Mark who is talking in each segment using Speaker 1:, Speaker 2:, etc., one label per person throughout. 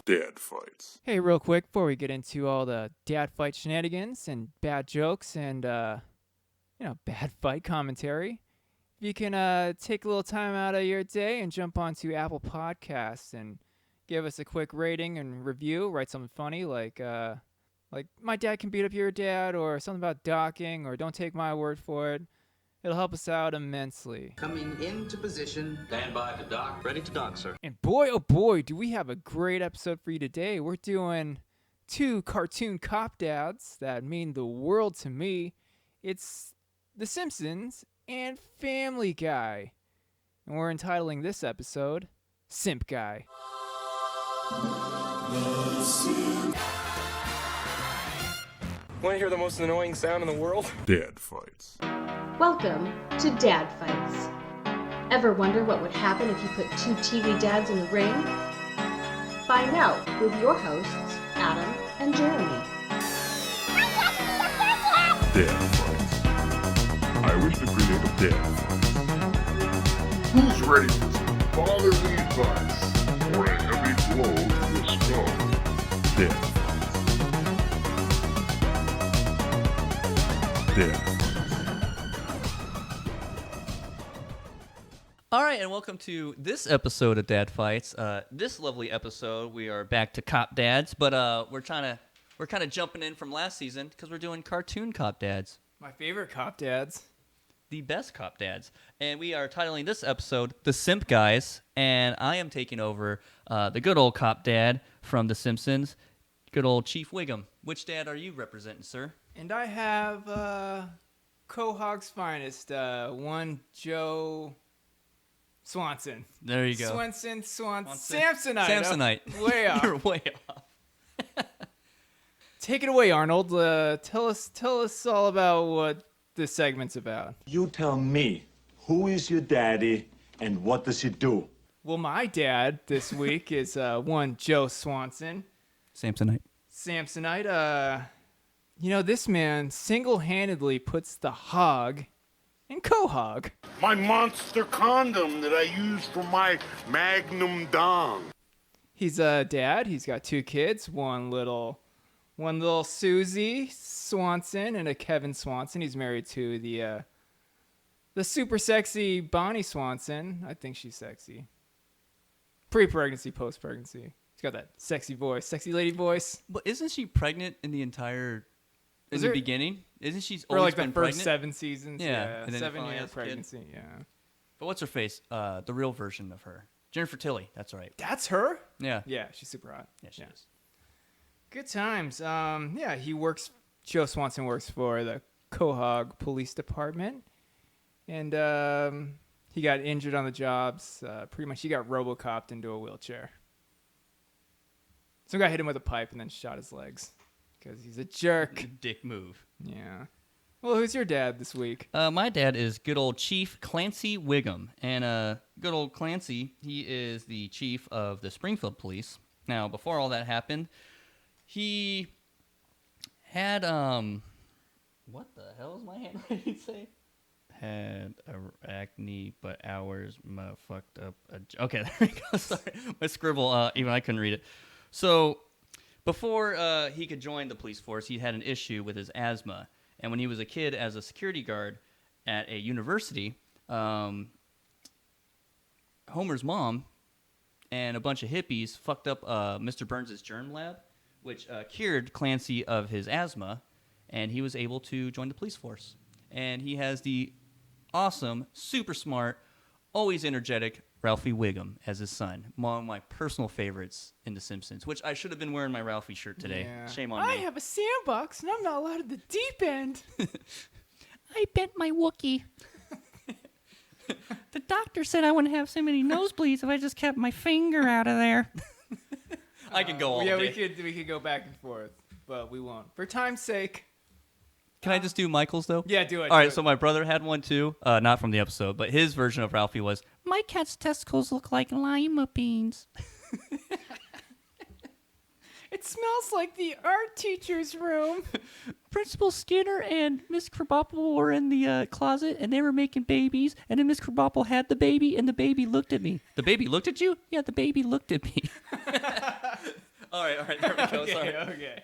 Speaker 1: Dad fights.
Speaker 2: Hey, real quick, before we get into all the dad fight shenanigans and bad jokes and, bad fight commentary, if you can take a little time out of your day and jump onto Apple Podcasts and give us a quick rating and review, write something funny like my dad can beat up your dad, or something about docking, or don't take my word for it. It'll help us out immensely.
Speaker 3: Coming into position. Stand by to dock. Ready to dock, sir.
Speaker 2: And boy, oh boy, do we have a great episode for you today. We're doing 2 cartoon cop dads that mean the world to me. It's The Simpsons and Family Guy. And we're entitling this episode, SimpGuy.
Speaker 4: Want to hear the most annoying sound in the world?
Speaker 1: Dad fights.
Speaker 5: Welcome to Dad Fights. Ever wonder what would happen if you put 2 TV dads in the ring? Find out with your hosts, Adam and Jeremy.
Speaker 1: Dad fights. I wish to create a dad fight. Who's ready for some fatherly advice or a heavy blow to the skull? Dad fights. Dad fights.
Speaker 6: All right, and welcome to this episode of Dad Fights. This lovely episode, we are back to cop dads, but we're kind of jumping in from last season because we're doing cartoon cop dads,
Speaker 2: My favorite cop dads.
Speaker 6: the best cop dads, and we are titling this episode "The Simp Guys." And I am taking over the good old cop dad from The Simpsons, good old Chief Wiggum. Which dad are you representing, sir?
Speaker 2: And I have Quahog's finest, one Joe Swanson.
Speaker 6: There you go.
Speaker 2: Swanson.
Speaker 6: Swanson.
Speaker 2: Samsonite.
Speaker 6: Samsonite.
Speaker 2: Way off.
Speaker 6: You're way off.
Speaker 2: Take it away, Arnold. Tell us all about what this segment's about.
Speaker 7: You tell me, who is your daddy and what does he do?
Speaker 2: Well, my dad this week is one Joe Swanson.
Speaker 6: Samsonite.
Speaker 2: Samsonite. This man single-handedly puts the hog in Quahog.
Speaker 1: My monster condom that I use for my magnum dong.
Speaker 2: He's a dad. He's got 2 kids. One little Susie Swanson and a Kevin Swanson. He's married to the super sexy Bonnie Swanson. I think she's sexy. Pre-pregnancy, post-pregnancy. She's got that sexy voice, sexy lady voice.
Speaker 6: But isn't she pregnant in the entire... In the beginning? Isn't she
Speaker 2: For
Speaker 6: always
Speaker 2: like
Speaker 6: been
Speaker 2: the first
Speaker 6: pregnant?
Speaker 2: 7 seasons.
Speaker 6: Yeah, and then
Speaker 2: 7-year
Speaker 6: finally has a kid.
Speaker 2: pregnancy, yeah.
Speaker 6: But what's her face? The real version of her. Jennifer Tilly, that's right.
Speaker 2: That's her?
Speaker 6: Yeah.
Speaker 2: Yeah, she's super hot.
Speaker 6: Yeah, she is.
Speaker 2: Good times. Joe Swanson works for the Quahog Police Department. And he got injured on the jobs. Pretty much he got RoboCopped into a wheelchair. Some guy hit him with a pipe and then shot his legs. Because he's a jerk.
Speaker 6: Dick move.
Speaker 2: Yeah. Well, who's your dad this week?
Speaker 6: My dad is good old Chief Clancy Wiggum. And good old Clancy, he is the chief of the Springfield Police. Now, before all that happened, he had, what the hell is my handwriting say? Had acne, but ours fucked up. Okay, there we go. Sorry. My scribble, even I couldn't read it. So... Before he could join the police force, he had an issue with his asthma. And when he was a kid as a security guard at a university, Homer's mom and a bunch of hippies fucked up Mr. Burns' germ lab, which cured Clancy of his asthma, and he was able to join the police force. And he has the awesome, super smart, always energetic Ralphie Wiggum as his son. One of my personal favorites in The Simpsons, which I should have been wearing my Ralphie shirt today.
Speaker 2: Yeah.
Speaker 6: Shame on me.
Speaker 2: I have a sandbox and I'm not allowed at the deep end.
Speaker 8: I bent my Wookiee. The doctor said I wouldn't have so many nosebleeds if I just kept my finger out of there.
Speaker 6: I could go all
Speaker 2: Yeah,
Speaker 6: day.
Speaker 2: we could go back and forth, but we won't. For time's sake.
Speaker 6: Can I just do Michael's, though?
Speaker 2: Yeah, do it.
Speaker 6: All
Speaker 2: do
Speaker 6: right,
Speaker 2: it.
Speaker 6: so my brother had one, too. Not from the episode, but his version of Ralphie was,
Speaker 8: My cat's testicles look like lima beans.
Speaker 2: It smells like the art teacher's room.
Speaker 8: Principal Skinner and Miss Krabappel were in the closet, and they were making babies, and then Miss Krabappel had the baby, and the baby looked at me.
Speaker 6: the baby looked at you?
Speaker 8: Yeah, the baby looked at me.
Speaker 6: All right. There we go. Sorry.
Speaker 2: Okay.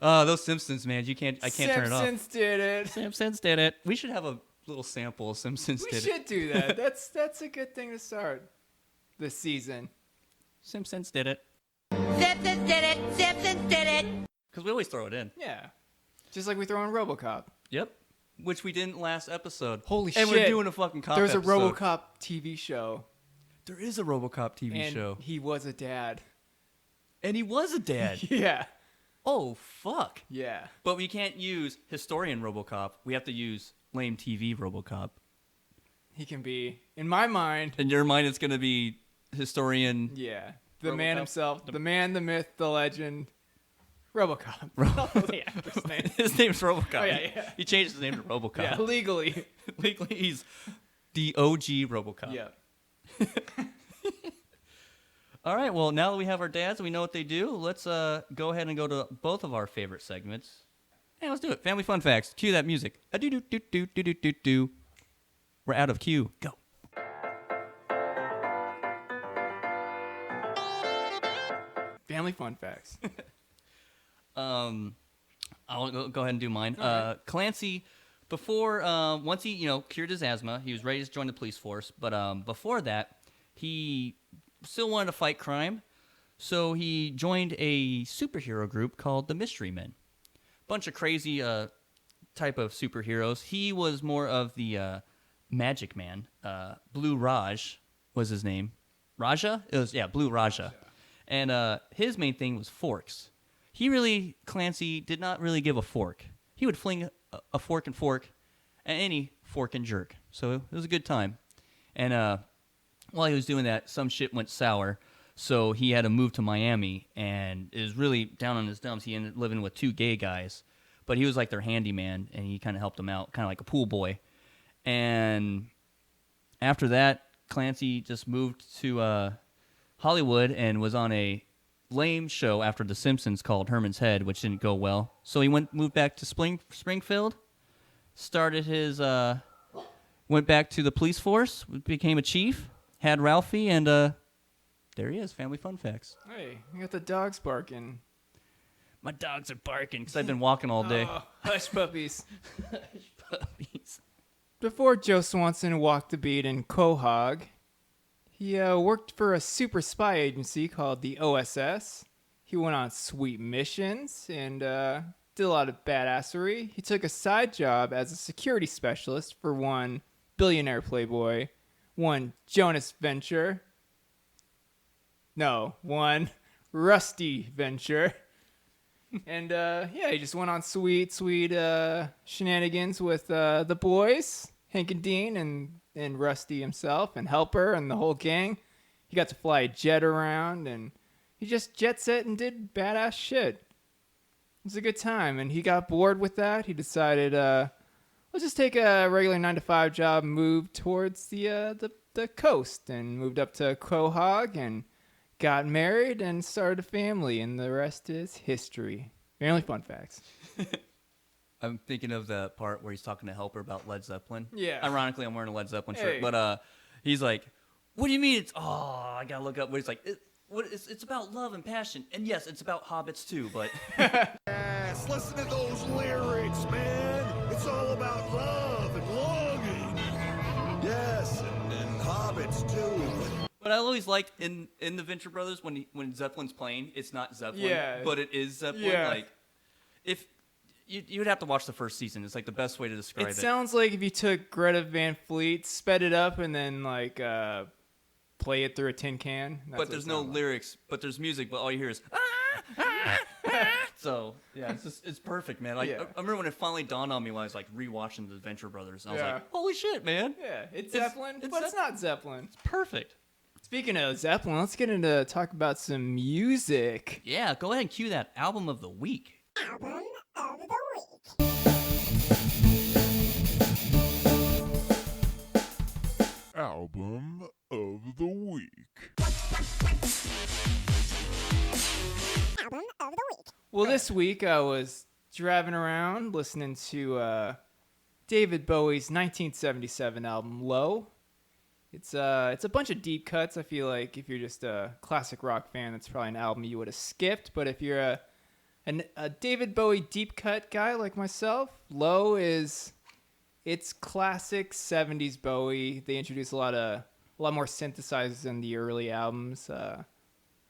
Speaker 6: Those Simpsons, man. I can't turn it off.
Speaker 2: Simpsons did it.
Speaker 6: Simpsons did it. We should have a little sample of Simpsons
Speaker 2: We
Speaker 6: did
Speaker 2: should do that. That's a good thing to start this season.
Speaker 6: Simpsons did it.
Speaker 9: Simpsons did it. Simpsons did it.
Speaker 6: Because we always throw it in.
Speaker 2: Yeah. Just like we throw in RoboCop.
Speaker 6: Yep. Which we didn't last episode.
Speaker 2: Holy
Speaker 6: and
Speaker 2: shit.
Speaker 6: we're doing a fucking cop
Speaker 2: There's
Speaker 6: episode.
Speaker 2: a RoboCop TV show.
Speaker 6: There is a RoboCop TV
Speaker 2: And
Speaker 6: show.
Speaker 2: he was a dad.
Speaker 6: And he was a dad.
Speaker 2: Yeah.
Speaker 6: Oh, fuck.
Speaker 2: Yeah.
Speaker 6: But we can't use historian RoboCop. We have to use lame TV RoboCop.
Speaker 2: He can be, in my mind.
Speaker 6: In your mind, it's going to be historian.
Speaker 2: Yeah. The
Speaker 6: RoboCop?
Speaker 2: man himself. The man, the myth, the legend. RoboCop. Yeah, his name.
Speaker 6: His name's RoboCop.
Speaker 2: Oh, yeah.
Speaker 6: He changed his name to RoboCop.
Speaker 2: Yeah, legally.
Speaker 6: Legally, he's the OG RoboCop.
Speaker 2: Yeah.
Speaker 6: All right, well, now that we have our dads and we know what they do, let's go ahead and go to both of our favorite segments. Yeah, let's do it. Family Fun Facts. Cue that music. Do-do-do-do-do-do-do-do. We're out of cue. Go.
Speaker 2: Family Fun Facts.
Speaker 6: I'll go ahead and do mine. Clancy, before once he cured his asthma, he was ready to join the police force. But before that, he still wanted to fight crime, so he joined a superhero group called the Mystery Men. Bunch of crazy type of superheroes. He was more of the Magic Man. Blue Raj was his name. Raja? It was Blue Raja. And his main thing was forks. Clancy did not really give a fork. He would fling a fork and fork at any fork and jerk. So it was a good time. And while he was doing that, some shit went sour. So he had to move to Miami and is really down on his dumps. He ended up living with two gay guys. But he was like their handyman, and he kind of helped them out, kind of like a pool boy. And after that, Clancy just moved to Hollywood and was on a lame show after The Simpsons called Herman's Head, which didn't go well. So he moved back to Springfield, started his, went back to the police force, became a chief, had Ralphie, and there he is, Family Fun Facts.
Speaker 2: Hey, you got the dogs barking.
Speaker 6: My dogs are barking because I've been walking all day.
Speaker 2: Oh, hush puppies.
Speaker 6: Hush puppies.
Speaker 2: Before Joe Swanson walked the beat in Quahog, he worked for a super spy agency called the OSS. He went on sweet missions and did a lot of badassery. He took a side job as a security specialist for one billionaire playboy, one Jonas Venture. No, one Rusty Venture. And he just went on sweet shenanigans with the boys, Hank and Dean, and Rusty himself, and Helper, and the whole gang. He got to fly a jet around, and he just jet set and did badass shit. It was a good time, and he got bored with that. He decided, let's just take a regular 9-to-5 job, move towards the coast, and moved up to Quahog, and got married and started a family, and the rest is history. Family Fun Facts.
Speaker 6: I'm thinking of the part where he's talking to Helper about Led Zeppelin.
Speaker 2: Yeah.
Speaker 6: Ironically, I'm wearing a Led Zeppelin shirt.
Speaker 2: Hey.
Speaker 6: But he's like, what do you mean it's... Oh, I got to look up what he's like. It's about love and passion. And yes, it's about hobbits too, but...
Speaker 1: Yes, listen to those lyrics, man. It's all about love and longing. Yes, and hobbits too.
Speaker 6: But I always liked in the Venture Brothers when Zeppelin's playing, it's not Zeppelin, but it is Zeppelin.
Speaker 2: Yeah.
Speaker 6: Like, if you would have to watch the first season. It's like the best way to describe it.
Speaker 2: It sounds like if you took Greta Van Fleet, sped it up, and then play it through a tin can. That's
Speaker 6: But
Speaker 2: what
Speaker 6: there's
Speaker 2: it
Speaker 6: no
Speaker 2: sounds like.
Speaker 6: lyrics, but there's music, but all you hear is so yeah, it's perfect, man. Like
Speaker 2: Yeah.
Speaker 6: I remember when it finally dawned on me when I was like rewatching the Venture Brothers, and I was
Speaker 2: Yeah.
Speaker 6: like, holy shit, man.
Speaker 2: Yeah, it's
Speaker 6: It's-
Speaker 2: Zeppelin,
Speaker 6: it's
Speaker 2: but it's not Zeppelin.
Speaker 6: Perfect.
Speaker 2: Speaking of Zeppelin, let's get into talk about some music.
Speaker 6: Yeah, go ahead and cue that album of the week.
Speaker 1: Album of the week.
Speaker 2: Well, this week I was driving around listening to David Bowie's 1977 album, Low. It's a bunch of deep cuts. I feel like if you're just a classic rock fan, that's probably an album you would have skipped. But if you're a David Bowie deep cut guy like myself, Low it's classic 70s Bowie. They introduce a lot more synthesizers in the early albums.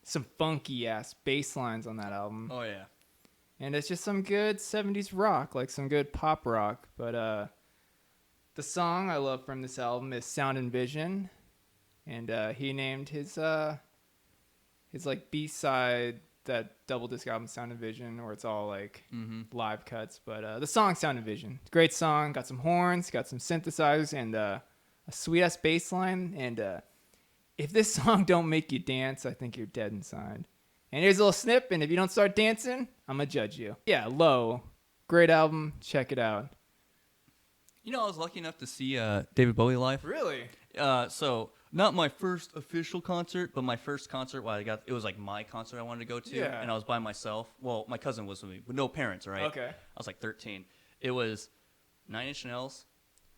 Speaker 2: Some funky ass bass lines on that album.
Speaker 6: Oh yeah.
Speaker 2: And it's just some good 70s rock, like some good pop rock. But the song I love from this album is Sound and Vision. And he named his like B-side, that double disc album, Sound and Vision, where it's all like live cuts. But the song Sound and Vision, great song. Got some horns, got some synthesizers, and a sweet ass bass line. And if this song don't make you dance, I think you're dead inside. And here's a little snip, and if you don't start dancing, I'm gonna judge you. Yeah, Low, great album. Check it out.
Speaker 6: You know, I was lucky enough to see David Bowie live.
Speaker 2: Really?
Speaker 6: So not my first official concert, but my first concert. It was like my concert I wanted to go to,
Speaker 2: Yeah.
Speaker 6: and I was by myself. Well, my cousin was with me, but no parents, right?
Speaker 2: Okay.
Speaker 6: I was like 13. It was 9 Inch Nails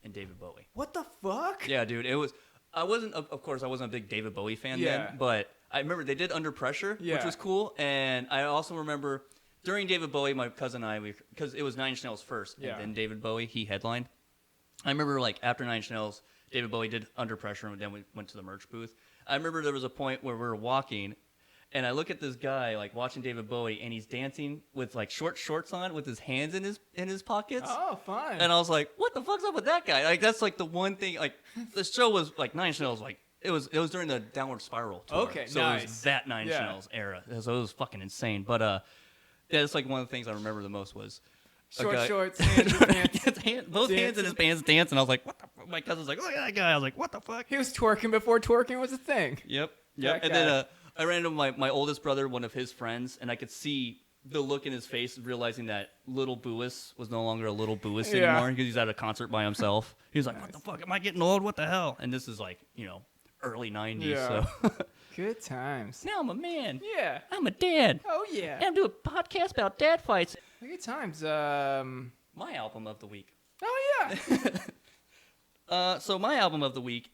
Speaker 6: and David Bowie.
Speaker 2: What the fuck?
Speaker 6: Yeah, dude. It was. I wasn't a big David Bowie fan then, but I remember they did Under Pressure, which was cool. And I also remember during David Bowie, my cousin and I, because it was 9 Inch Nails first, and then David Bowie, he headlined. I remember like after 9 Inch Nails, David Bowie did Under Pressure, and then we went to the merch booth. I remember there was a point where we were walking, and I look at this guy like watching David Bowie, and he's dancing with like short shorts on, with his hands in his pockets.
Speaker 2: Oh, fun.
Speaker 6: And I was like, what the fuck's up with that guy? Like that's like the one thing. Like the show was like 9 Inch Nails, like it was during the Downward Spiral tour.
Speaker 2: Okay,
Speaker 6: so
Speaker 2: nice.
Speaker 6: it was that 9 Inch Nails era. So it was fucking insane. But yeah, it's like one of the things I remember the most was
Speaker 2: shorts, hands in his pants.
Speaker 6: both hands in his pants dancing. I was like, what the fuck? My cousin's like, look at that guy. I was like, what the fuck?
Speaker 2: He was twerking before twerking was a thing.
Speaker 6: Yep.
Speaker 2: That
Speaker 6: And
Speaker 2: guy.
Speaker 6: then I ran into my oldest brother, one of his friends, and I could see the look in his face, realizing that little Bouis was no longer a little Bouis anymore because he's at a concert by himself. He was like, what the fuck? Am I getting old? What the hell? And this is like, early 90s.
Speaker 2: Yeah.
Speaker 6: So
Speaker 2: Good times.
Speaker 8: Now I'm a man.
Speaker 2: Yeah.
Speaker 8: I'm a dad.
Speaker 2: Oh, yeah.
Speaker 8: And I'm doing a podcast about dad fights.
Speaker 2: Good times.
Speaker 6: my album of the week.
Speaker 2: Oh, yeah.
Speaker 6: So my album of the week,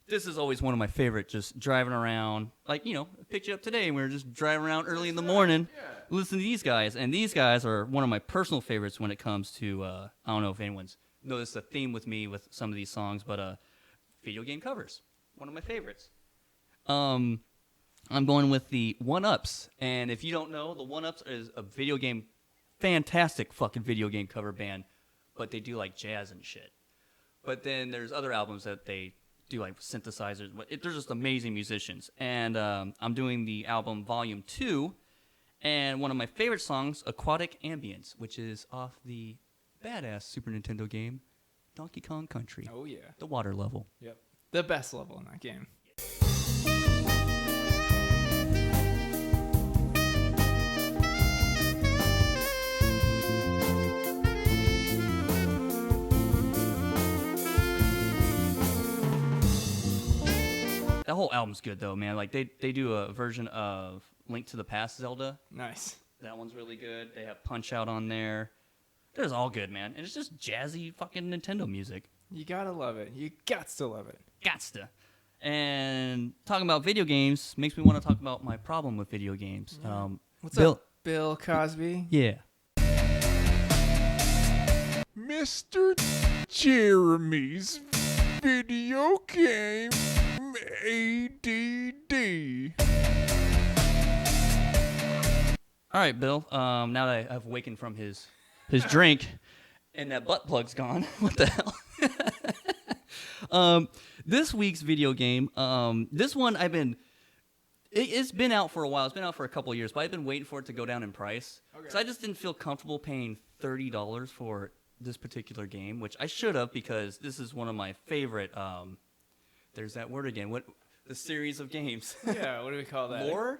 Speaker 6: this is always one of my favorite, just driving around. Like, picked you up today and we were just driving around early in the morning, listening to these guys. And these guys are one of my personal favorites when it comes to, I don't know if anyone's noticed a theme with me with some of these songs, but video game covers. One of my favorites. I'm going with the 1UPs. And if you don't know, the 1UPs is a fantastic fucking video game cover band, but they do like jazz and shit. But then there's other albums that they do like synthesizers. They're just amazing musicians. And I'm doing the album Volume 2, and one of my favorite songs, Aquatic Ambience, which is off the badass Super Nintendo game, Donkey Kong Country.
Speaker 2: Oh, yeah.
Speaker 6: The water level.
Speaker 2: Yep. The best level in that game.
Speaker 6: That whole album's good though, man. Like they do a version of Link to the Past Zelda.
Speaker 2: Nice.
Speaker 6: That one's really good. They have Punch Out on there. It's all good, man. And it's just jazzy fucking Nintendo music.
Speaker 2: You gotta love it. You gots to love it.
Speaker 6: Gots to. And talking about video games makes me want to talk about my problem with video games.
Speaker 2: What's
Speaker 6: Bill,
Speaker 2: up, Bill Cosby?
Speaker 6: Yeah.
Speaker 1: Mr. Jeremy's video game ADD.
Speaker 6: All right, Bill. Now that I've awakened from his drink and that butt plug's gone, what the hell? This week's video game, this one it's been out for a while. It's been out for a couple of years, but I've been waiting for it to go down in price. Okay. So I just didn't feel comfortable paying $30 for this particular game, which I should have because this is one of my favorite, there's that word again, the series of games.
Speaker 2: Yeah, what do we call that?
Speaker 6: Lore?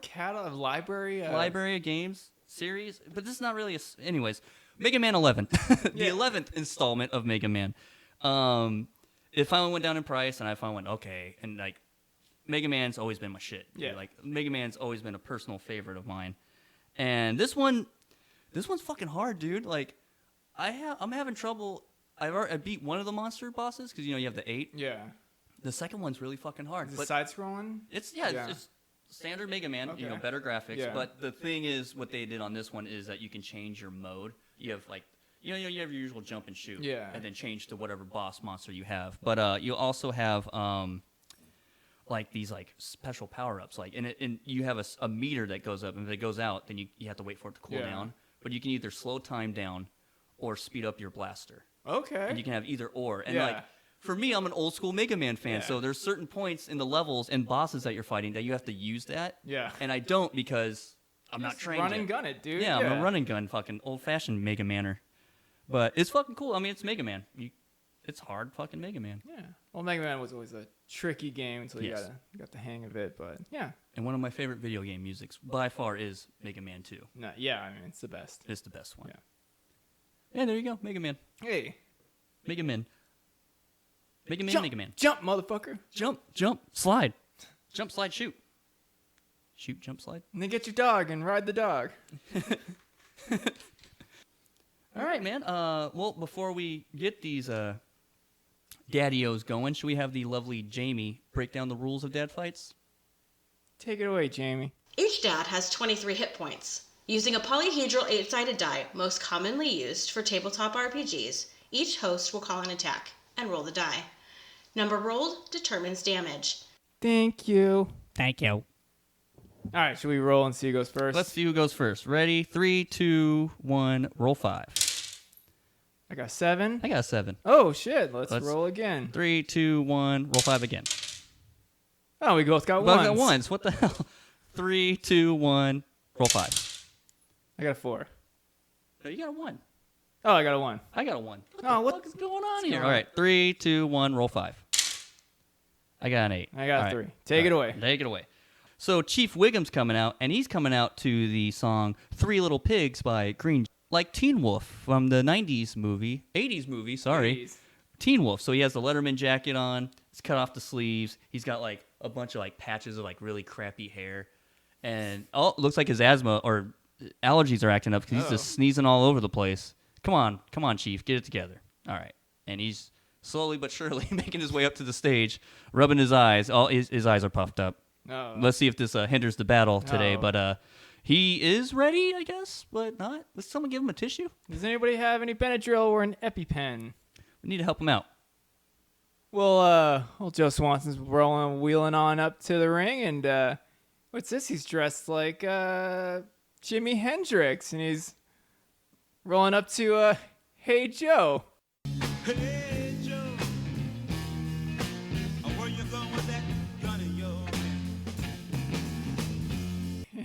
Speaker 2: Library?
Speaker 6: Library of games series, but this is not really anyways, Mega Man 11. The 11th installment of Mega Man. It finally went down in price, and I finally went, okay. And, like, Mega Man's always been my shit.
Speaker 2: Yeah.
Speaker 6: Like, Mega Man's always been a personal favorite of mine. And this one's fucking hard, dude. Like, I'm having trouble. I beat one of the monster bosses, because, you have the 8.
Speaker 2: Yeah.
Speaker 6: The second one's really fucking hard.
Speaker 2: Is it side-scrolling?
Speaker 6: It's it's standard Mega Man,
Speaker 2: Okay.
Speaker 6: better graphics.
Speaker 2: Yeah.
Speaker 6: But the thing is, what they did on this one is that you can change your mode. You have like, you have your usual jump and shoot, and then change to whatever boss monster you have. But you also have like these like special power-ups, like and you have a meter that goes up, and if it goes out, then you have to wait for it to cool down. But you can either slow time down or speed up your blaster.
Speaker 2: Okay.
Speaker 6: And you can have either or. And like, for me, I'm an old school Mega Man fan, so there's certain points in the levels and bosses that you're fighting that you have to use that.
Speaker 2: Yeah.
Speaker 6: And I don't because I'm not trained.
Speaker 2: Run and gun it, dude.
Speaker 6: Yeah, I'm a run and gun, fucking old fashioned Mega Manner. But it's fucking cool. I mean, it's Mega Man. It's hard fucking Mega Man.
Speaker 2: Yeah. Well, Mega Man was always a tricky game until you got the hang of it, but yeah.
Speaker 6: And one of my favorite video game musics by far is Mega Man 2.
Speaker 2: No, yeah, I mean, it's the best.
Speaker 6: It's the best one.
Speaker 2: Yeah.
Speaker 6: Yeah, there you go, Mega Man.
Speaker 2: Hey.
Speaker 6: Mega Man. Mega Man,
Speaker 2: Jump,
Speaker 6: Mega Man.
Speaker 2: Jump, motherfucker.
Speaker 6: Jump, slide. Jump, slide, shoot. Shoot, jump, slide.
Speaker 2: And then get your dog and ride the dog.
Speaker 6: All right, man. Well, before we get these daddy-os going, should we have the lovely Jamie break down the rules of dad fights?
Speaker 2: Take it away, Jamie.
Speaker 5: Each dad has 23 hit points. Using a polyhedral 8-sided die, most commonly used for tabletop RPGs, each host will call an attack and roll the die. Number rolled determines damage.
Speaker 2: Thank you.
Speaker 8: Thank you.
Speaker 2: All right, should we roll and see who goes first?
Speaker 6: Let's see who goes first. Ready? 3, 2, 1, roll 5.
Speaker 2: I got 7.
Speaker 6: I got 7.
Speaker 2: Oh, shit. Let's roll again.
Speaker 6: 3, 2, 1, roll 5 again.
Speaker 2: Oh, we both got
Speaker 6: Both
Speaker 2: ones.
Speaker 6: got ones. What the hell? 3, 2, 1, roll 5.
Speaker 2: I got a 4.
Speaker 6: No, you got a 1.
Speaker 2: Oh, I got a 1.
Speaker 6: I got a 1.
Speaker 2: What
Speaker 6: What is going on
Speaker 2: going
Speaker 6: here?
Speaker 2: on?
Speaker 6: All right, 3, 2, 1, roll 5. I got an 8.
Speaker 2: I got a 3. Take it away.
Speaker 6: Take it away. So Chief Wiggum's coming out, and he's coming out to the song Three Little Pigs by Green, like Teen Wolf from the 80s movie, sorry.
Speaker 2: 80s.
Speaker 6: Teen Wolf. So he has the Letterman jacket on, it's cut off the sleeves, he's got like a bunch of like patches of like really crappy hair, and it looks like his asthma or allergies are acting up because he's just sneezing all over the place. Come on, Chief, get it together. All right. And he's slowly but surely making his way up to the stage, rubbing his eyes. His eyes are puffed up.
Speaker 2: Oh.
Speaker 6: Let's see if this hinders the battle today.
Speaker 2: Oh.
Speaker 6: But he is ready, I guess, but not. Let's someone give him a tissue.
Speaker 2: Does anybody have any Benadryl or an EpiPen?
Speaker 6: We need to help him out.
Speaker 2: Well, old Joe Swanson's wheeling on up to the ring, and what's this? He's dressed like Jimi Hendrix, and he's rolling up to Hey Joe.
Speaker 10: Hey Joe, where you going with that gun of yours?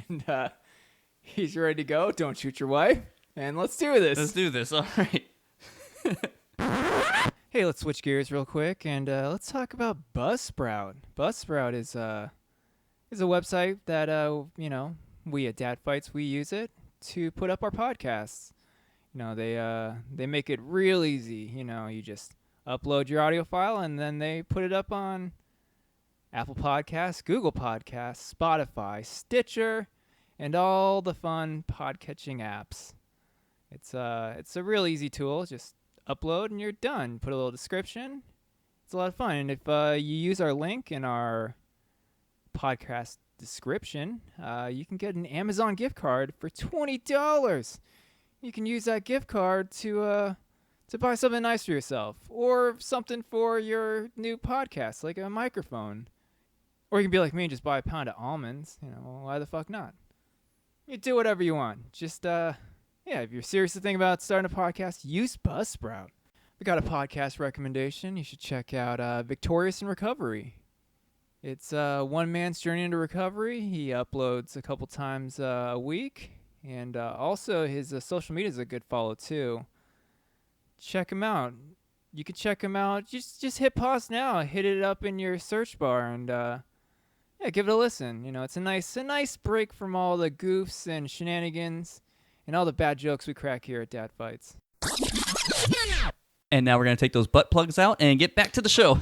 Speaker 2: And he's ready to go. Don't shoot your wife. And let's do this.
Speaker 6: Let's do this. All right.
Speaker 2: Hey, let's switch gears real quick, and let's talk about Buzzsprout. Buzzsprout is a website that we at Dad Fights, we use it to put up our podcasts. They make it real easy. You just upload your audio file, and then they put it up on Apple Podcasts, Google Podcasts, Spotify, Stitcher, and all the fun podcatching apps. It's a real easy tool. Just upload and you're done. Put a little description. It's a lot of fun. And if you use our link in our podcast description, you can get an Amazon gift card for $20. You can use that gift card to buy something nice for yourself, or something for your new podcast, like a microphone. Or you can be like me and just buy a pound of almonds. Why the fuck not? You do whatever you want. Just if you're seriously thinking about starting a podcast, use Buzzsprout. We got a podcast recommendation. You should check out Victorious in Recovery. It's one man's journey into recovery. He uploads a couple times a week. And also his social media is a good follow too. Check him out. You can check him out. Just hit pause now. Hit it up in your search bar and give it a listen. It's a nice break from all the goofs and shenanigans and all the bad jokes we crack here at Dad Fights.
Speaker 6: And now we're going to take those butt plugs out and get back to the show.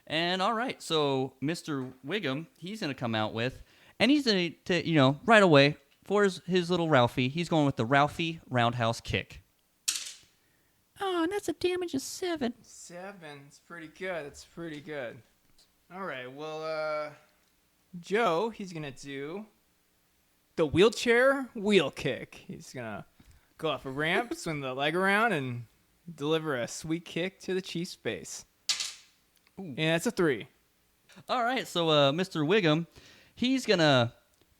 Speaker 6: And all right, so Mr. Wiggum, he's going to come out with, and he's going to, right away, for his little Ralphie, he's going with the Ralphie Roundhouse Kick.
Speaker 8: Oh, and that's a damage of 7.
Speaker 2: 7. It's pretty good. That's pretty good. All right. Well, Joe, he's gonna do the wheelchair wheel kick. He's gonna go off a ramp, swing the leg around, and deliver a sweet kick to the Chief's face. Ooh. And that's a 3.
Speaker 6: All right, so Mr. Wiggum, he's going to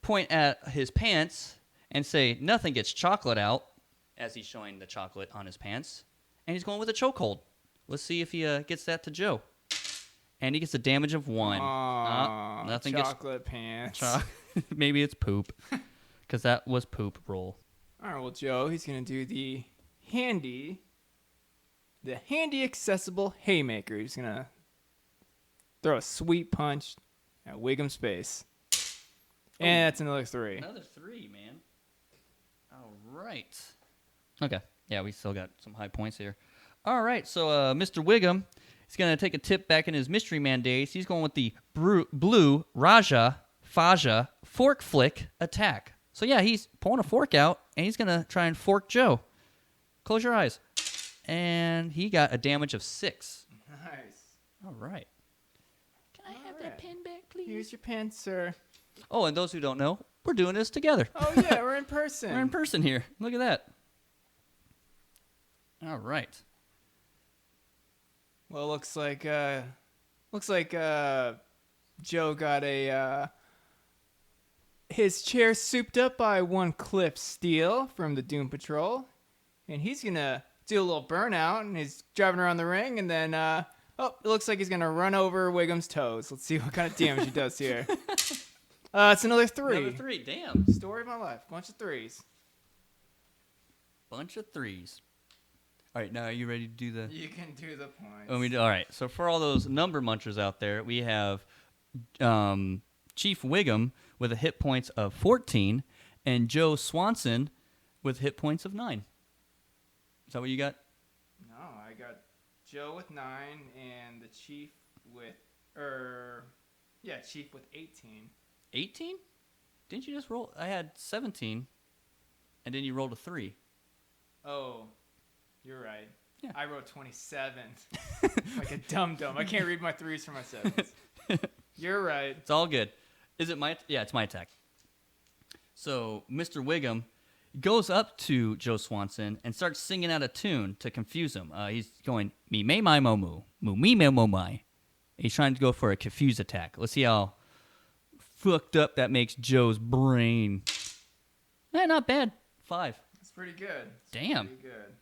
Speaker 6: point at his pants and say, nothing gets chocolate out, as he's showing the chocolate on his pants. And he's going with a chokehold. Let's see if he gets that to Joe. And he gets a damage of 1. Nothing
Speaker 2: chocolate pants.
Speaker 6: Maybe it's poop, because that was poop roll.
Speaker 2: All right, well, Joe, he's going to do the handy accessible haymaker. He's going to throw a sweet punch at Wiggum's face. And that's another 3.
Speaker 6: Another 3, man. All right. Okay. Yeah, we still got some high points here. All right, so Mr. Wiggum is going to take a tip back in his Mystery Man days. He's going with the blue Raja Faja fork flick attack. So, yeah, he's pulling a fork out, and he's going to try and fork Joe. Close your eyes. And he got a damage of 6.
Speaker 2: Nice.
Speaker 6: All right.
Speaker 8: Can I have that pen back, please?
Speaker 2: Here's your pen, sir.
Speaker 6: Oh, and those who don't know, we're doing this together.
Speaker 2: Oh, yeah, we're in person.
Speaker 6: We're in person here. Look at that. All right.
Speaker 2: Well, looks like Joe got his chair souped up by one Cliff Steele from the Doom Patrol, and he's gonna do a little burnout, and he's driving around the ring, and then it looks like he's gonna run over Wiggum's toes. Let's see what kind of damage he does here. It's another 3.
Speaker 6: Another 3, damn.
Speaker 2: Story of my life. Bunch of 3s.
Speaker 6: Bunch of 3s. All right, now are you ready to do the...
Speaker 2: You can do the points.
Speaker 6: All right, so for all those number munchers out there, we have Chief Wiggum with a hit points of 14 and Joe Swanson with hit points of 9. Is that what you got?
Speaker 2: No, I got Joe with 9 and the Chief with... Chief with 18.
Speaker 6: 18? Didn't you just roll? I had 17, and then you rolled a 3.
Speaker 2: Oh, you're right.
Speaker 6: Yeah.
Speaker 2: I wrote 27. Like a dum-dum. I can't read my 3s for my 7s. You're right.
Speaker 6: It's all good. Is it my... Yeah, it's my attack. So, Mr. Wiggum goes up to Joe Swanson and starts singing out a tune to confuse him. He's going, me may my mo moo, moo me mo mo my. He's trying to go for a confuse attack. Let's see how fucked up that makes Joe's brain. Not bad. 5.
Speaker 2: That's pretty good.
Speaker 6: Damn.
Speaker 2: Pretty good.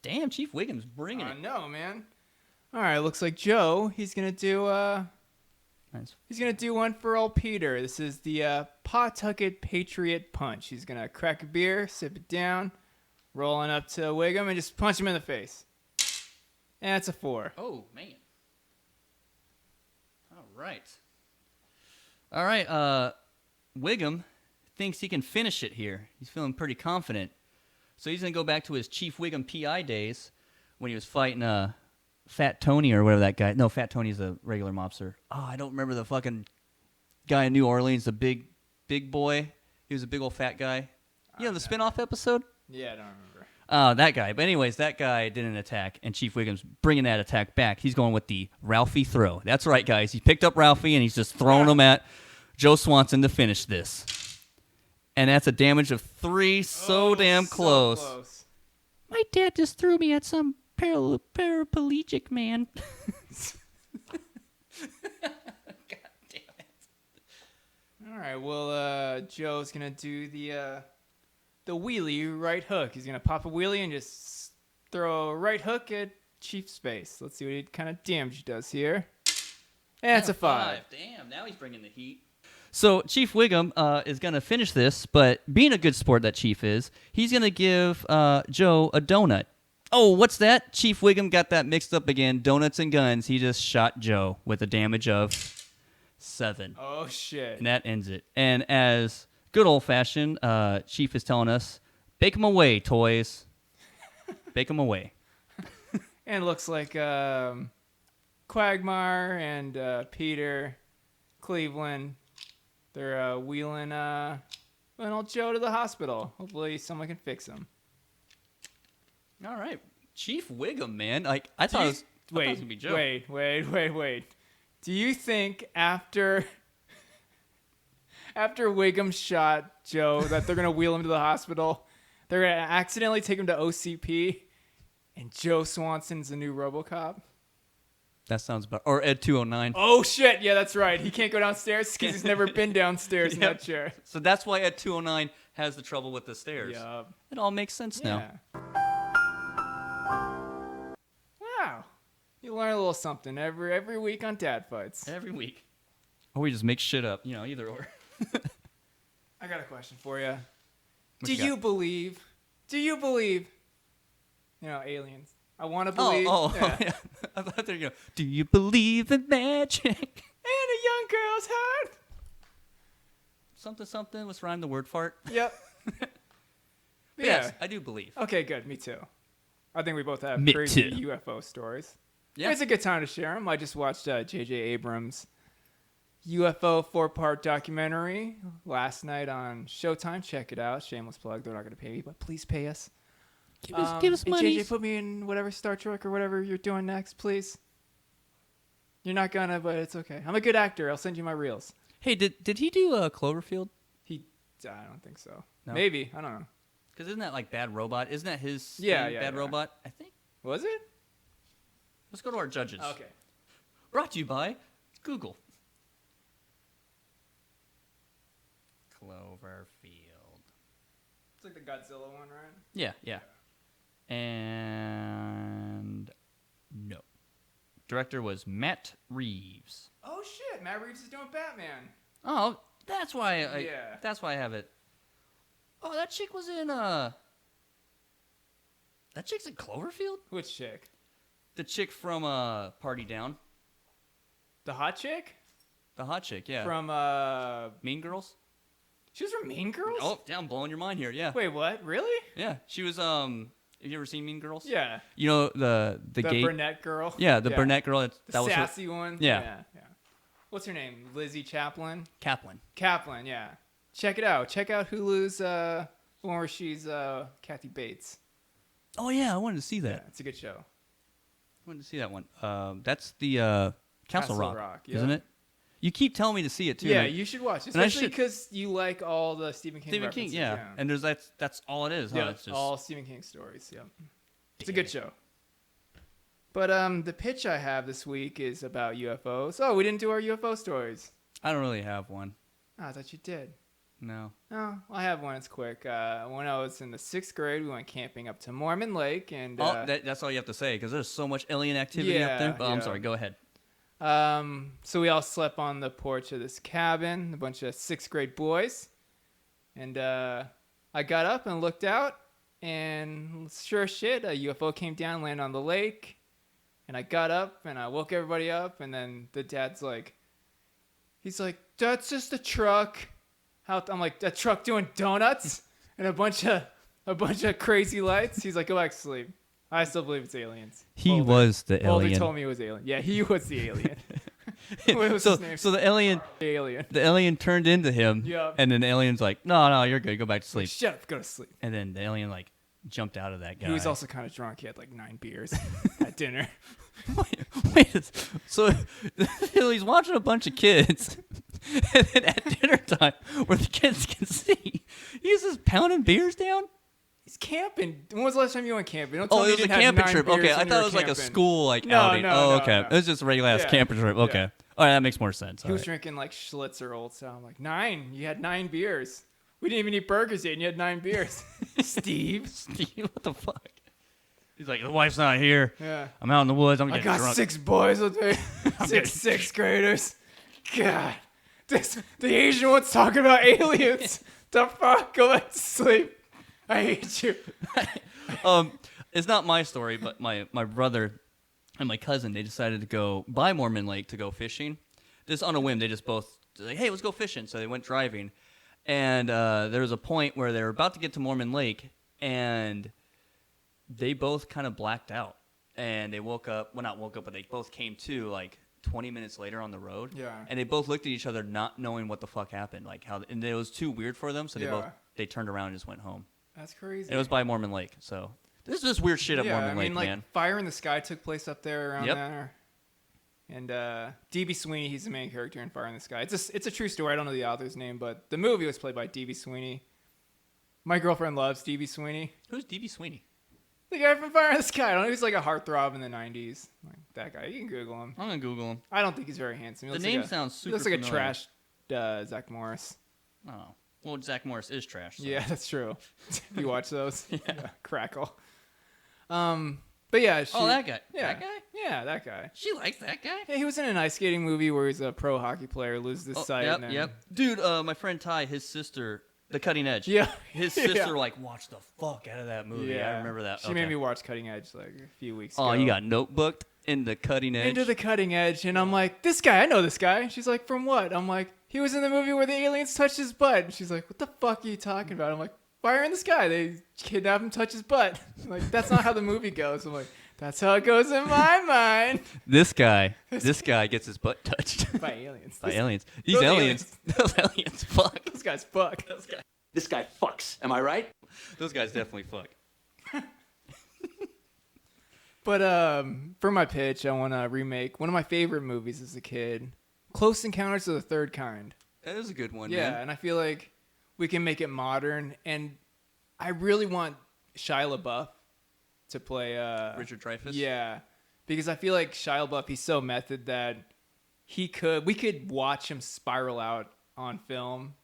Speaker 6: Damn, Chief Wiggum's bringing it.
Speaker 2: I know, man. All right, looks like Joe, he's going to do
Speaker 6: Nice.
Speaker 2: He's going to do one for old Peter. This is the Pawtucket Patriot Punch. He's going to crack a beer, sip it down, rolling up to Wiggum, and just punch him in the face. And that's a 4.
Speaker 6: Oh, man. All right. Wiggum thinks he can finish it here. He's feeling pretty confident. So he's going to go back to his Chief Wiggum PI days when he was fighting Fat Tony or whatever that guy. No, Fat Tony's a regular mobster. Oh, I don't remember the fucking guy in New Orleans, the big boy. He was a big old fat guy. You know the spinoff episode?
Speaker 2: Yeah, I don't remember.
Speaker 6: Oh, that guy. But anyways, that guy did an attack, and Chief Wiggum's bringing that attack back. He's going with the Ralphie throw. That's right, guys. He picked up Ralphie, and he's just throwing him at Joe Swanson to finish this. And that's a damage of 3. So damn close.
Speaker 2: So close.
Speaker 8: My dad just threw me at some paraplegic man.
Speaker 6: God damn it.
Speaker 2: All right, well, Joe's going to do the wheelie right hook. He's going to pop a wheelie and just throw a right hook at Chief's face. Let's see what kind of damage he does here. And that's a 5.
Speaker 6: Damn, now he's bringing the heat. So Chief Wiggum is going to finish this, but being a good sport that Chief is, he's going to give Joe a donut. Oh, what's that? Chief Wiggum got that mixed up again. Donuts and guns. He just shot Joe with a damage of 7.
Speaker 2: Oh, shit.
Speaker 6: And that ends it. And as good old-fashioned, Chief is telling us, bake 'em away, toys. Bake 'em away.
Speaker 2: And it looks like Quagmire and Peter, Cleveland, they're wheeling old Joe to the hospital. Hopefully someone can fix him.
Speaker 6: All right. Chief Wiggum, man. Like I thought it was gonna be Joe.
Speaker 2: Wait. Do you think after Wiggum shot Joe that they're gonna wheel him to the hospital? They're gonna accidentally take him to OCP, and Joe Swanson's the new RoboCop.
Speaker 6: That sounds about. Or Ed 209.
Speaker 2: Oh shit! Yeah, that's right. He can't go downstairs because he's never been downstairs in that chair.
Speaker 6: So that's why Ed 209 has the trouble with the stairs.
Speaker 2: Yeah.
Speaker 6: It all makes sense now.
Speaker 2: Wow. You learn a little something every week on Dad Fights.
Speaker 6: Every week. Or we just make shit up. Either or.
Speaker 2: I got a question for you.
Speaker 6: What
Speaker 2: Do
Speaker 6: you
Speaker 2: you believe? Aliens. I want to believe.
Speaker 6: Yeah. I thought there you go. Do you believe in magic?
Speaker 2: And a young girl's heart.
Speaker 6: Something. Let's rhyme the word fart.
Speaker 2: Yep.
Speaker 6: Yes, I do believe.
Speaker 2: Okay, good. Me too. I think we both have
Speaker 6: Me
Speaker 2: crazy
Speaker 6: too.
Speaker 2: UFO stories.
Speaker 6: Yeah.
Speaker 2: It's a good time to share them. I just watched J.J. Abrams' UFO 4-part documentary last night on Showtime. Check it out. Shameless plug. They're not going to pay me, but please pay us.
Speaker 8: Give us money.
Speaker 2: JJ, put me in whatever Star Trek or whatever you're doing next, please. You're not gonna, but it's okay. I'm a good actor. I'll send you my reels.
Speaker 6: Hey, did he do Cloverfield?
Speaker 2: I don't think so.
Speaker 6: No?
Speaker 2: Maybe. I don't know.
Speaker 6: Because isn't that like Bad Robot? Isn't that his Bad
Speaker 2: yeah.
Speaker 6: Robot? I think.
Speaker 2: Was it?
Speaker 6: Let's go to our judges.
Speaker 2: Okay.
Speaker 6: Brought to you by Google. Cloverfield.
Speaker 2: It's like the Godzilla one, right?
Speaker 6: Yeah. And no. Director was Matt Reeves.
Speaker 2: Oh shit! Matt Reeves is doing Batman.
Speaker 6: Oh, that's why
Speaker 2: Yeah.
Speaker 6: That's why I have it. Oh, that chick was in That chick's in Cloverfield?
Speaker 2: Which chick?
Speaker 6: The chick from Party Down.
Speaker 2: The hot chick?
Speaker 6: The hot chick, yeah.
Speaker 2: From
Speaker 6: Mean Girls?
Speaker 2: She was from Mean Girls?
Speaker 6: Oh, damn, blowing your mind here, yeah.
Speaker 2: Wait, what? Really?
Speaker 6: Yeah, she was have you ever seen Mean Girls?
Speaker 2: Yeah.
Speaker 6: You know the gay
Speaker 2: brunette girl?
Speaker 6: Yeah, the brunette girl that
Speaker 2: The
Speaker 6: was
Speaker 2: sassy one?
Speaker 6: Yeah.
Speaker 2: What's her name? Lizzie Chaplin?
Speaker 6: Kaplan,
Speaker 2: yeah. Check it out. Check out Hulu's one where she's Kathy Bates.
Speaker 6: Oh yeah, I wanted to see that.
Speaker 2: Yeah, it's a good show.
Speaker 6: I wanted to see that one. That's the Castle Rock,
Speaker 2: yeah.
Speaker 6: isn't it? You keep telling me to see it too.
Speaker 2: Yeah,
Speaker 6: like,
Speaker 2: you should watch,
Speaker 6: and I
Speaker 2: especially
Speaker 6: should-
Speaker 2: because you like all the Stephen King references.
Speaker 6: yeah. And that's all it is. Huh?
Speaker 2: Yeah,
Speaker 6: It's just,
Speaker 2: all Stephen King stories. Yeah, it's a good show. But the pitch I have this week is about UFOs. Oh, we didn't do our UFO stories.
Speaker 6: I don't really have one.
Speaker 2: Oh, I thought you did.
Speaker 6: No.
Speaker 2: Oh, I have one. It's quick. When I was in the 6th grade, we went camping up to Mormon Lake, and
Speaker 6: That's all you have to say because there's so much alien activity up there. Oh, I'm sorry. Go ahead.
Speaker 2: So we all slept on the porch of this cabin, a bunch of 6th grade boys, and I got up and looked out, and sure as shit, a UFO came down, landed on the lake, and I got up and I woke everybody up, and then the dad's like, he's like, that's just a truck. I'm like, a truck doing donuts and a bunch of crazy lights. He's like, go back to sleep. I still believe it's aliens.
Speaker 6: He was the
Speaker 2: Boulder
Speaker 6: alien.
Speaker 2: told me it was alien. Yeah, he was the alien. What was his name?
Speaker 6: So the alien turned into him.
Speaker 2: Yeah.
Speaker 6: And then the alien's like, no, you're good. Go back to sleep.
Speaker 2: Shut up, go to sleep.
Speaker 6: And then the alien like jumped out of that guy.
Speaker 2: He was also kind of drunk. He had like 9 beers at dinner.
Speaker 6: Wait, so he's watching a bunch of kids, and then at dinner time, where the kids can see, he's just pounding beers down.
Speaker 2: He's camping. When was the last time you went camping? Don't
Speaker 6: Oh,
Speaker 2: tell me
Speaker 6: it was
Speaker 2: you
Speaker 6: a
Speaker 2: didn't have
Speaker 6: camping
Speaker 2: 9
Speaker 6: trip.
Speaker 2: beers
Speaker 6: Okay, I
Speaker 2: when you
Speaker 6: thought
Speaker 2: were
Speaker 6: it was like a
Speaker 2: camping.
Speaker 6: school like
Speaker 2: No,
Speaker 6: outing.
Speaker 2: no,
Speaker 6: Oh,
Speaker 2: no,
Speaker 6: okay.
Speaker 2: no.
Speaker 6: It was just a regular ass
Speaker 2: Yeah.
Speaker 6: camping trip. Okay.
Speaker 2: Yeah.
Speaker 6: All right, that makes more sense.
Speaker 2: He was drinking like Schlitzer Old Style. I'm like, 9? You had 9 beers. We didn't even eat burgers yet, and you had 9 beers. Steve,
Speaker 6: what the fuck? He's like, the wife's not here.
Speaker 2: Yeah.
Speaker 6: I'm out in the woods. I'm
Speaker 2: I
Speaker 6: getting
Speaker 2: got
Speaker 6: drunk.
Speaker 2: 6 boys with me. 6 6th graders. God. The Asian one's talking about aliens. The fuck? Go back to sleep. I hate you.
Speaker 6: It's not my story, but my brother and my cousin, they decided to go by Mormon Lake to go fishing. Just on a whim, they just both like, hey, let's go fishing. So they went driving, and there was a point where they were about to get to Mormon Lake, and they both kind of blacked out, and they woke up. Well, not woke up, but they both came to like 20 minutes later on the road.
Speaker 2: Yeah.
Speaker 6: And they both looked at each other, not knowing what the fuck happened, like how, and it was too weird for them, so they turned around and just went home.
Speaker 2: That's crazy.
Speaker 6: It was by Mormon Lake, so. There's just weird shit up Mormon Lake,
Speaker 2: like
Speaker 6: man.
Speaker 2: Fire in the Sky took place up there around
Speaker 6: Yep.
Speaker 2: there. And D.B. Sweeney, he's the main character in Fire in the Sky. It's a true story. I don't know the author's name, but the movie was played by D.B. Sweeney. My girlfriend loves D.B. Sweeney.
Speaker 6: Who's D.B. Sweeney?
Speaker 2: The guy from Fire in the Sky. I don't know. He was like a heartthrob in the 90s. Like that guy. You can Google him.
Speaker 6: I'm going to Google him.
Speaker 2: I don't think he's very handsome. He
Speaker 6: The
Speaker 2: looks
Speaker 6: name
Speaker 2: like
Speaker 6: sounds super
Speaker 2: He looks like
Speaker 6: familiar.
Speaker 2: a trash Zach Morris.
Speaker 6: Oh. Well, Zach Morris is trash. So.
Speaker 2: Yeah, that's true. You watch those? Yeah. Crackle. But yeah.
Speaker 6: That guy.
Speaker 2: Yeah.
Speaker 6: That guy?
Speaker 2: Yeah, that guy.
Speaker 6: She likes that guy?
Speaker 2: Yeah, he was in an ice skating movie where he's a pro hockey player, loses his sight.
Speaker 6: Yep,
Speaker 2: and then...
Speaker 6: yep. Dude, my friend Ty, his sister, The Cutting Edge.
Speaker 2: Yeah.
Speaker 6: His sister, watched the fuck out of that movie.
Speaker 2: Yeah.
Speaker 6: I remember that.
Speaker 2: She made me watch Cutting Edge like a few weeks
Speaker 6: Oh,
Speaker 2: ago.
Speaker 6: you got notebooked in The Cutting Edge?
Speaker 2: Into The Cutting Edge, and I'm like, this guy, I know this guy. She's like, from what? I'm like, he was in the movie where the aliens touched his butt. And she's like, what the fuck are you talking about? I'm like, Fire in the Sky. They kidnap him, touch his butt. I'm like, that's not how the movie goes. I'm like, that's how it goes in my mind.
Speaker 6: This guy gets his butt touched.
Speaker 2: By aliens.
Speaker 6: By aliens. These aliens. Those aliens fuck.
Speaker 2: Those guys fuck.
Speaker 11: This guy fucks. Am I right?
Speaker 6: Those guys definitely fuck.
Speaker 2: But for my pitch, I want to remake one of my favorite movies as a kid, Close Encounters of the Third Kind.
Speaker 6: That is a good one,
Speaker 2: Yeah,
Speaker 6: man.
Speaker 2: and I feel like we can make it modern, and I really want Shia LaBeouf to play
Speaker 6: Richard Dreyfuss?
Speaker 2: Yeah, because I feel like Shia LaBeouf, he's so method that we could watch him spiral out on film.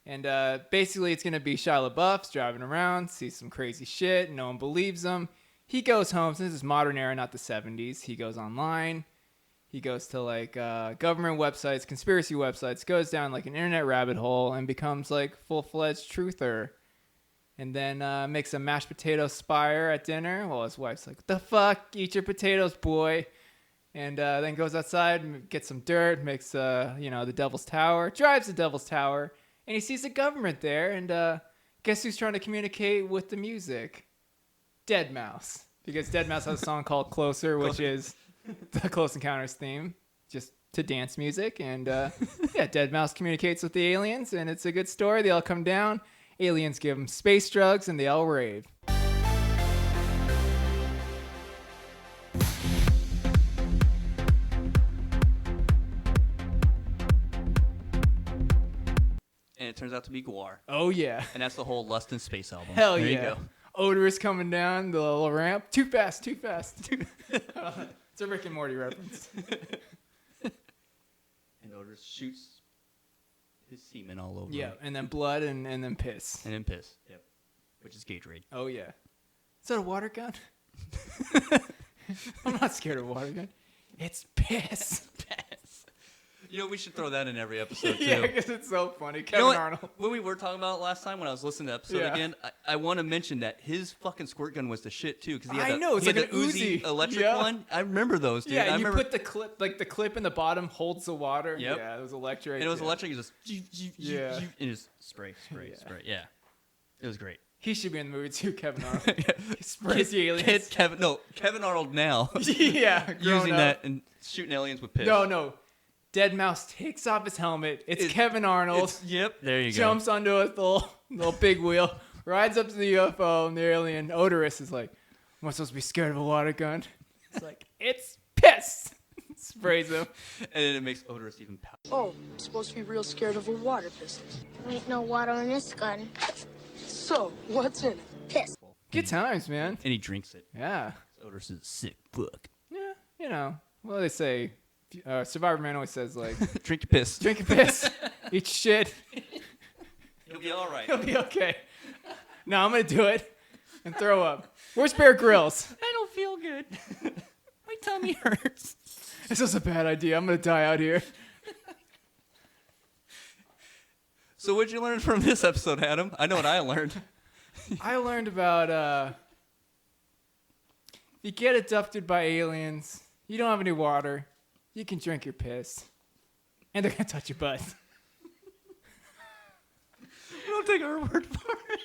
Speaker 2: And basically it's going to be Shia LaBeouf's driving around, sees some crazy shit, no one believes him. He goes home, since it's modern era, not the 70s. He goes online. He goes to like government websites, conspiracy websites, goes down like an internet rabbit hole and becomes like full-fledged truther. And then makes a mashed potato spire at dinner. Well, his wife's like, what the fuck? Eat your potatoes, boy. And then goes outside, gets some dirt, makes the Devil's Tower, drives the Devil's Tower, and he sees the government there. And guess who's trying to communicate with the music? Deadmau5. Because Deadmau5 has a song called Closer, which is the Close Encounters theme, just to dance music. And Deadmau5 communicates with the aliens, and it's a good story. They all come down. Aliens give them space drugs, and they all rave.
Speaker 6: And it turns out to be Guar.
Speaker 2: Oh, yeah.
Speaker 6: And that's the whole Lust in Space album.
Speaker 2: Hell
Speaker 6: there
Speaker 2: yeah.
Speaker 6: You go.
Speaker 2: Odorous coming down the little ramp. Too fast, too fast. It's a Rick and Morty reference.
Speaker 6: And Odorous shoots his semen all over.
Speaker 2: Yeah,
Speaker 6: him.
Speaker 2: and then blood and then piss.
Speaker 6: And then piss. Yep. Which is Gatorade.
Speaker 2: Oh, yeah. Is that a water gun? I'm not scared of a water gun. It's piss.
Speaker 6: Piss. You know, we should throw that in every episode, too.
Speaker 2: Yeah, because it's so funny.
Speaker 6: You know
Speaker 2: Kevin
Speaker 6: what?
Speaker 2: Arnold.
Speaker 6: When we were talking about it last time when I was listening to the episode
Speaker 2: Yeah.
Speaker 6: again, I want to mention that his fucking squirt gun was the shit, too. Because he had
Speaker 2: I know, it's
Speaker 6: he had
Speaker 2: like
Speaker 6: the
Speaker 2: an
Speaker 6: Uzi
Speaker 2: Uzi.
Speaker 6: electric
Speaker 2: Yeah.
Speaker 6: one. I remember those, dude. I
Speaker 2: Yeah, you
Speaker 6: remember,
Speaker 2: put the clip in the bottom holds the water.
Speaker 6: Yep.
Speaker 2: Yeah, it was electric.
Speaker 6: and it was
Speaker 2: yeah.
Speaker 6: electric. It was just...
Speaker 2: Yeah.
Speaker 6: And just spray. Yeah. It was great.
Speaker 2: He should be in the movie, too, Kevin Arnold. He sprays the aliens.
Speaker 6: Kevin Arnold now.
Speaker 2: Yeah, grown
Speaker 6: using
Speaker 2: up.
Speaker 6: that and shooting aliens with piss.
Speaker 2: No. Deadmau5 takes off his helmet. It's Kevin Arnold.
Speaker 6: Yep, there you go.
Speaker 2: Jumps onto a little big wheel, rides up to the UFO, and the alien Odorous is like, am I supposed to be scared of a water gun? It's like, it's piss. Sprays him.
Speaker 6: And then it makes Odorous even power.
Speaker 12: Oh, I'm supposed to be real scared of a water pistol.
Speaker 9: Ain't no water in this gun.
Speaker 12: So, what's in it?
Speaker 9: Piss.
Speaker 2: Good times, man.
Speaker 6: And he drinks it.
Speaker 2: Yeah.
Speaker 6: Odorous is sick fuck.
Speaker 2: Yeah, well, they say, Survivor Man always says, like,
Speaker 6: Drink your piss.
Speaker 2: drink your piss, eat shit,
Speaker 6: You'll be all right.
Speaker 2: you'll be okay. No, I'm going to do it and throw up. Where's Bear Grylls?
Speaker 8: I don't feel good. My tummy hurts.
Speaker 2: This is a bad idea. I'm going to die out here.
Speaker 6: So what'd you learn from this episode, Adam? I know what I learned.
Speaker 2: I learned about, if you get abducted by aliens, you don't have any water, you can drink your piss. And they're going to touch your butt.
Speaker 6: You don't take our word for it.